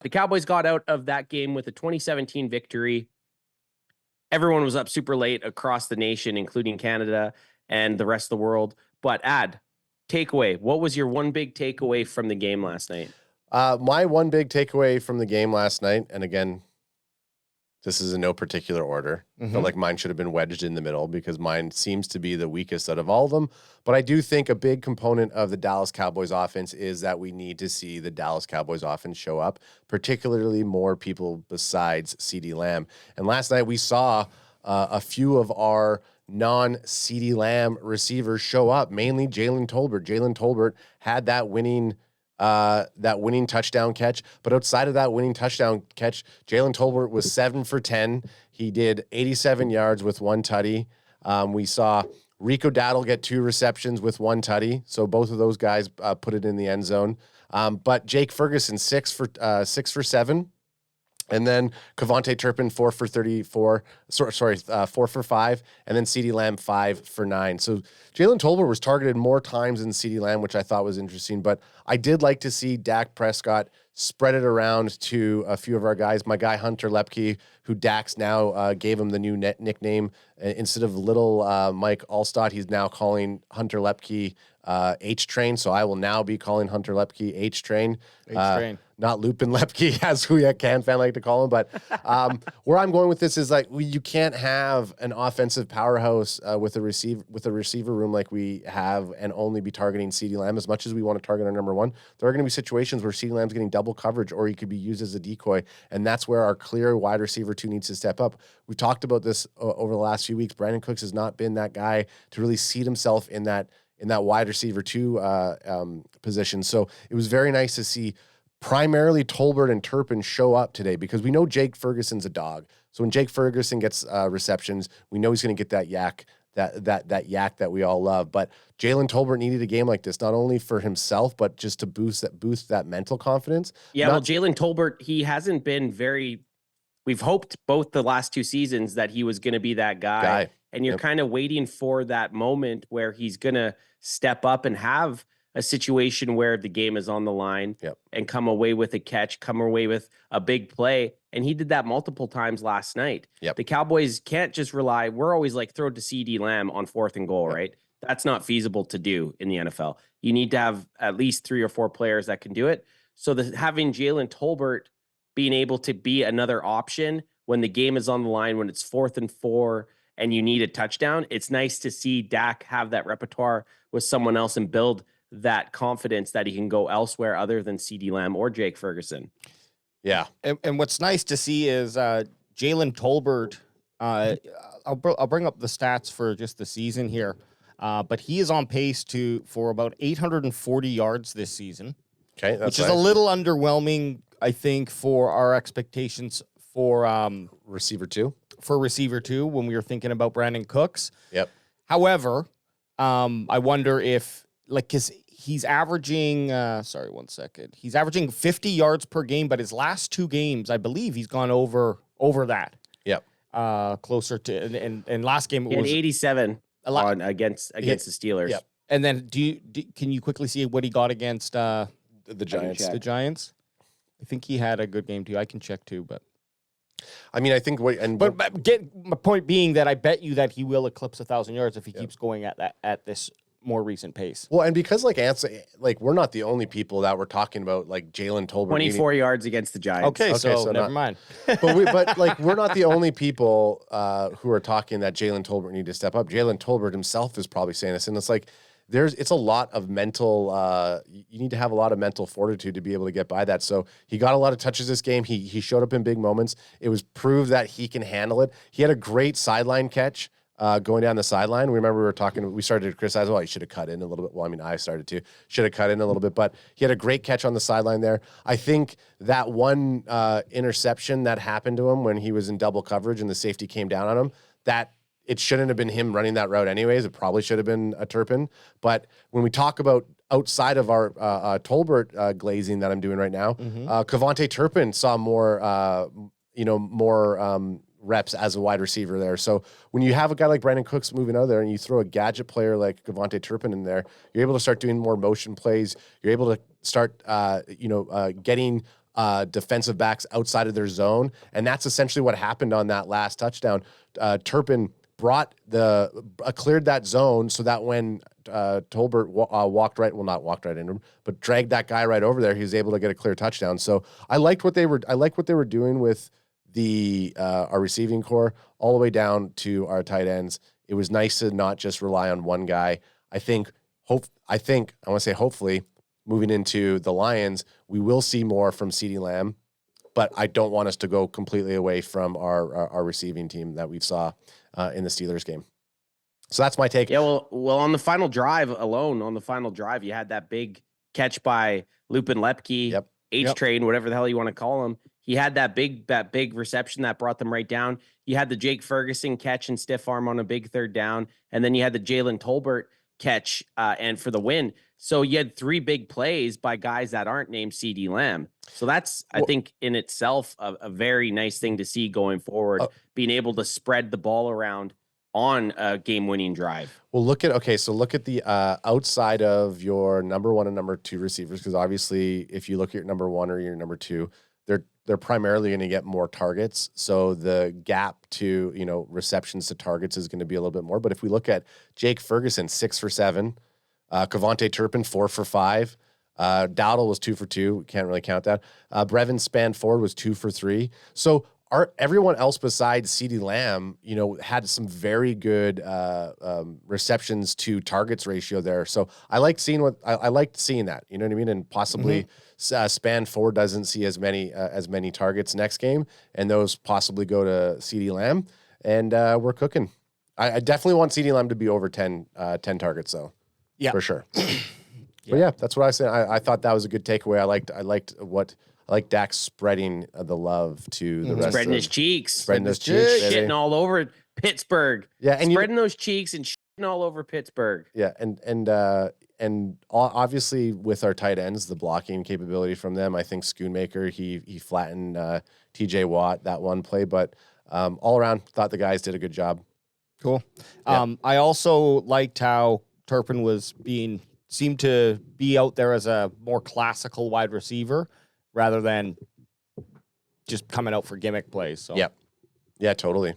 The Cowboys got out of that game with a 2017 victory. Everyone was up super late across the nation, including Canada and the rest of the world. But takeaway. What was your one big takeaway from the game last night? My one big takeaway from the game last night, and again, this is in no particular order. Felt like mine should have been wedged in the middle because mine seems to be the weakest out of all of them. But I do think a big component of the Dallas Cowboys offense is that we need to see the Dallas Cowboys offense show up, particularly more people besides CeeDee Lamb. And last night we saw a few of our non-CeeDee Lamb receivers show up, mainly Jalen Tolbert. Jalen Tolbert had that winning touchdown catch. But outside of that winning touchdown catch, Jalen Tolbert was 7 for 10. He did 87 yards with one tutty. We saw Rico Dowdle get 2 receptions with 1 tutty. So both of those guys put it in the end zone. But Jake Ferguson, 6 for 7. And then KaVontae Turpin, 4 for 34. 4 for 5. And then CeeDee Lamb, 5 for 9. So Jalen Tolbert was targeted more times than CeeDee Lamb, which I thought was interesting. But I did like to see Dak Prescott spread it around to a few of our guys. My guy Hunter Lepke, who Dax now gave him the new nickname. Instead of Little Mike Allstott, he's now calling Hunter Lepke H-Train. So I will now be calling Hunter Lepke H-Train. H-Train. Not Lupin Lepke, as we at Can Fan like to call him. But where I'm going with this is like you can't have an offensive powerhouse with a receiver room like we have and only be targeting CeeDee Lamb as much as we want to target our number one. There are going to be situations where CeeDee Lamb's getting double coverage or he could be used as a decoy, and that's where our clear wide receiver 2 needs to step up. We've talked about this over the last few weeks. Brandon Cooks has not been that guy to really seat himself in that wide receiver 2 position. So it was very nice to see primarily Tolbert and Turpin show up today because we know Jake Ferguson's a dog. So when Jake Ferguson gets receptions, we know he's going to get that yak, that yak that we all love. But Jalen Tolbert needed a game like this, not only for himself, but just to boost that mental confidence. Yeah, Jalen Tolbert, he hasn't been very. We've hoped both the last 2 seasons that he was going to be that guy. And you're kind of waiting for that moment where he's going to step up and have a situation where the game is on the line and come away with a catch, come away with a big play. And he did that multiple times last night. The Cowboys can't just rely. We're always like throw to CeeDee Lamb on 4th and goal, right? That's not feasible to do in the NFL. You need to have at least 3 or 4 players that can do it. So having Jalen Tolbert being able to be another option when the game is on the line, when it's 4th and 4 and you need a touchdown, it's nice to see Dak have that repertoire with someone else and build that confidence that he can go elsewhere other than CeeDee Lamb or Jake Ferguson. Yeah. And what's nice to see is Jalen Tolbert. I'll bring up the stats for just the season here. But he is on pace for about 840 yards this season. Okay. Which is a little underwhelming, I think, for our expectations for receiver 2. For receiver 2 when we were thinking about Brandon Cooks. However, I wonder if because he's averaging, he's averaging 50 yards per game, but his last 2 games, I believe he's gone over that. Closer to, and last game it was 87 against the Steelers. And then can you quickly see what he got against the Giants? The Giants? I think he had a good game too. I can check too, but I mean, I think but get my point being that I bet you that he will eclipse 1,000 yards if he keeps going at this more recent pace. Well, and because we're not the only people that we're talking about like Jalen Tolbert 24 yards against the Giants. Okay, so never mind. But we're not the only people who are talking that Jalen Tolbert need to step up. Jalen Tolbert himself is probably saying this, and it's like it's a lot of mental. You need to have a lot of mental fortitude to be able to get by that. So he got a lot of touches this game. He showed up in big moments. It was proved that he can handle it. He had a great sideline catch. Going down the sideline. We started to criticize, he should have cut in a little bit. Well, I mean, I started to. Should have cut in a little bit, but he had a great catch on the sideline there. I think that one interception that happened to him when he was in double coverage and the safety came down on him, that it shouldn't have been him running that route anyways. It probably should have been a Turpin. But when we talk about outside of our Tolbert glazing that I'm doing right now, KaVontae Turpin saw more reps as a wide receiver there. So when you have a guy like Brandon Cooks moving out there and you throw a gadget player like KaVontae Turpin in there, you're able to start doing more motion plays. You're able to start, getting defensive backs outside of their zone, and that's essentially what happened on that last touchdown. Turpin cleared that zone so that when Tolbert not walked right into him, but dragged that guy right over there, he was able to get a clear touchdown. So I liked what they were doing with our receiving core all the way down to our tight ends. It was nice to not just rely on one guy. Hopefully moving into the Lions, we will see more from CeeDee Lamb, but I don't want us to go completely away from our receiving team that we saw in the Steelers game. So that's my take. Yeah, well, on the final drive, you had that big catch by Lupin Lepke, H-Train, whatever the hell you want to call him. He had that big reception that brought them right down. You had the Jake Ferguson catch and stiff arm on a big third down, and then you had the Jalen Tolbert catch and for the win. So you had 3 big plays by guys that aren't named CeeDee Lamb. So that's, I think, in itself a very nice thing to see going forward, being able to spread the ball around on a game-winning drive. Well, look at the outside of your number 1 and number 2 receivers, because obviously if you look at your number 1 or your number 2, they're primarily going to get more targets. So the gap to, receptions to targets is going to be a little bit more. But if we look at Jake Ferguson, 6 for 7, KaVontae Turpin, 4 for 5, Dowdle was 2 for 2. Can't really count that. Brevin Spanford was 2 for 3. So everyone else besides CeeDee Lamb, had some very good receptions to targets ratio there. So I liked seeing that, you know what I mean? And possibly Spanford doesn't see as many targets next game, and those possibly go to CeeDee Lamb, and we're cooking. I definitely want CeeDee Lamb to be over 10 targets though. Yeah, for sure. But yeah, that's what I said. I thought that was a good takeaway. I liked Dak spreading the love to the rest. Spreading his cheeks, shitting all over Pittsburgh. Yeah, and spreading those cheeks and shitting all over Pittsburgh. Yeah, and obviously with our tight ends, the blocking capability from them. I think Schoonmaker he flattened TJ Watt that one play, but all around thought the guys did a good job. Cool. Yeah. I also liked how Turpin seemed to be out there as a more classical wide receiver rather than just coming out for gimmick plays. So yeah, totally.